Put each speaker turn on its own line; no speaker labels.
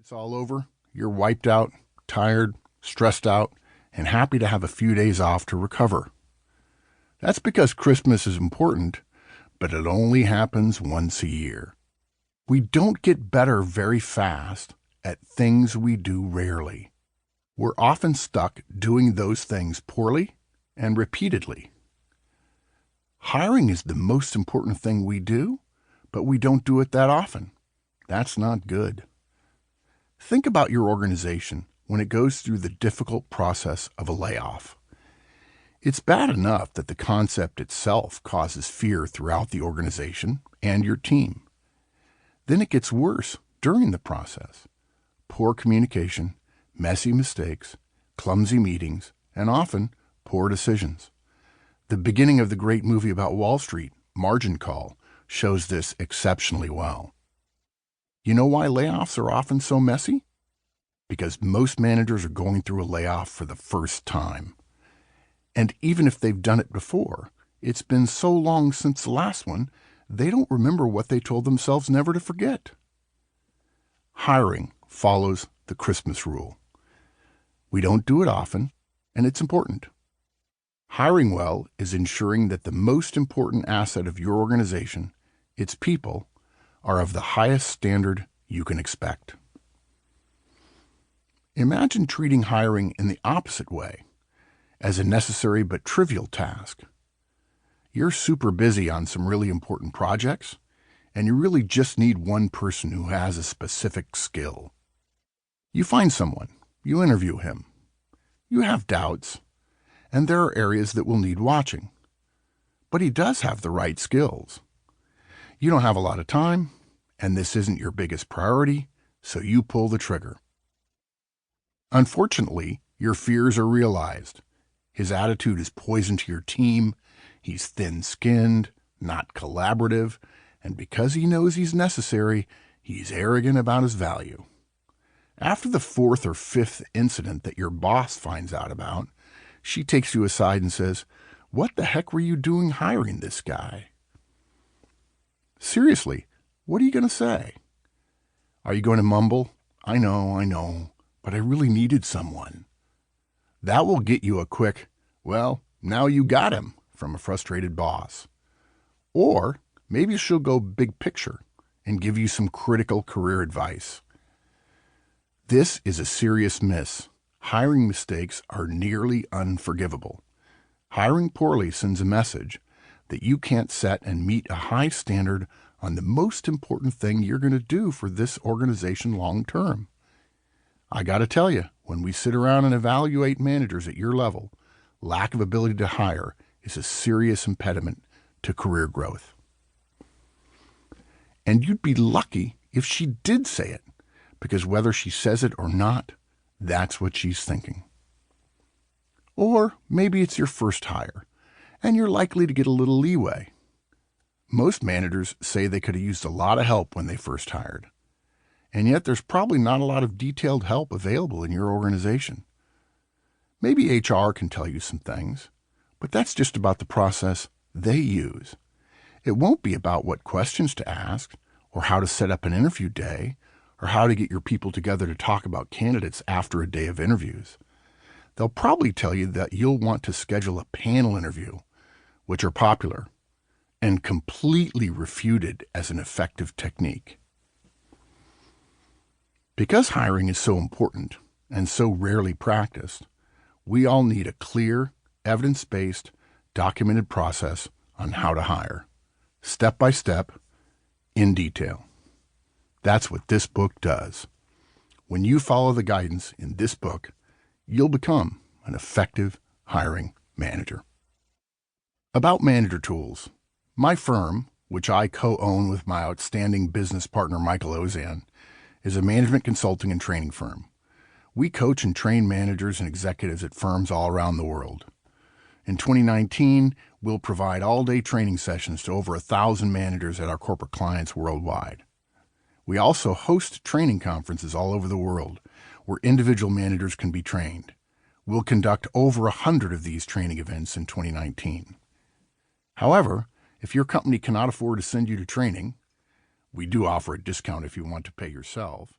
it's all over, you're wiped out, tired, stressed out, and happy to have a few days off to recover. That's because Christmas is important, but it only happens once a year. We don't get better very fast at things we do rarely. We're often stuck doing those things poorly and repeatedly. Hiring is the most important thing we do, but we don't do it that often. That's not good. Think about your organization when it goes through the difficult process of a layoff. It's bad enough that the concept itself causes fear throughout the organization and your team. Then it gets worse during the process. Poor communication, messy mistakes, clumsy meetings, and often poor decisions. The beginning of the great movie about Wall Street, Margin Call, shows this exceptionally well. You know why layoffs are often so messy? Because most managers are going through a layoff for the first time. And even if they've done it before, it's been so long since the last one, they don't remember what they told themselves never to forget. Hiring follows the Christmas rule. We don't do it often, and it's important. Hiring well is ensuring that the most important asset of your organization, its people, are of the highest standard you can expect. Imagine treating hiring in the opposite way, as a necessary but trivial task. You're super busy on some really important projects, and you really just need one person who has a specific skill. You find someone, you interview him. You have doubts, and there are areas that will need watching. But he does have the right skills. You don't have a lot of time, and this isn't your biggest priority, so you pull the trigger. Unfortunately, your fears are realized. His attitude is poison to your team. He's thin-skinned, not collaborative, and because he knows he's necessary, he's arrogant about his value. After the fourth or fifth incident that your boss finds out about, she takes you aside and says, "What the heck were you doing hiring this guy?" Seriously, what are you going to say? Are you going to mumble, I know, but I really needed someone"? That will get you a quick, "Well, now you got him," from a frustrated boss. Or maybe she'll go big picture and give you some critical career advice. This is a serious miss. Hiring mistakes are nearly unforgivable. Hiring poorly sends a message that you can't set and meet a high standard on the most important thing you're going to do for this organization long term. I got to tell you, when we sit around and evaluate managers at your level, lack of ability to hire is a serious impediment to career growth. And you'd be lucky if she did say it, because whether she says it or not, that's what she's thinking. Or maybe it's your first hire, and you're likely to get a little leeway. Most managers say they could have used a lot of help when they first hired. And yet there's probably not a lot of detailed help available in your organization. Maybe HR can tell you some things, but that's just about the process they use. It won't be about what questions to ask, or how to set up an interview day, or how to get your people together to talk about candidates after a day of interviews. They'll probably tell you that you'll want to schedule a panel interview, which are popular, and completely refuted as an effective technique. Because hiring is so important and so rarely practiced, we all need a clear, evidence-based, documented process on how to hire, step by step, in detail. That's what this book does. When you follow the guidance in this book, you'll become an effective hiring manager. About manager tools. My firm, which I co-own with my outstanding business partner Michael Ozan, is a management consulting and training firm. We coach and train managers and executives at firms all around the world. In 2019, we'll provide all-day training sessions to over 1,000 managers at our corporate clients worldwide. We also host training conferences all over the world where individual managers can be trained. We'll conduct over 100 of these training events in 2019. However, if your company cannot afford to send you to training, we do offer a discount if you want to pay yourself.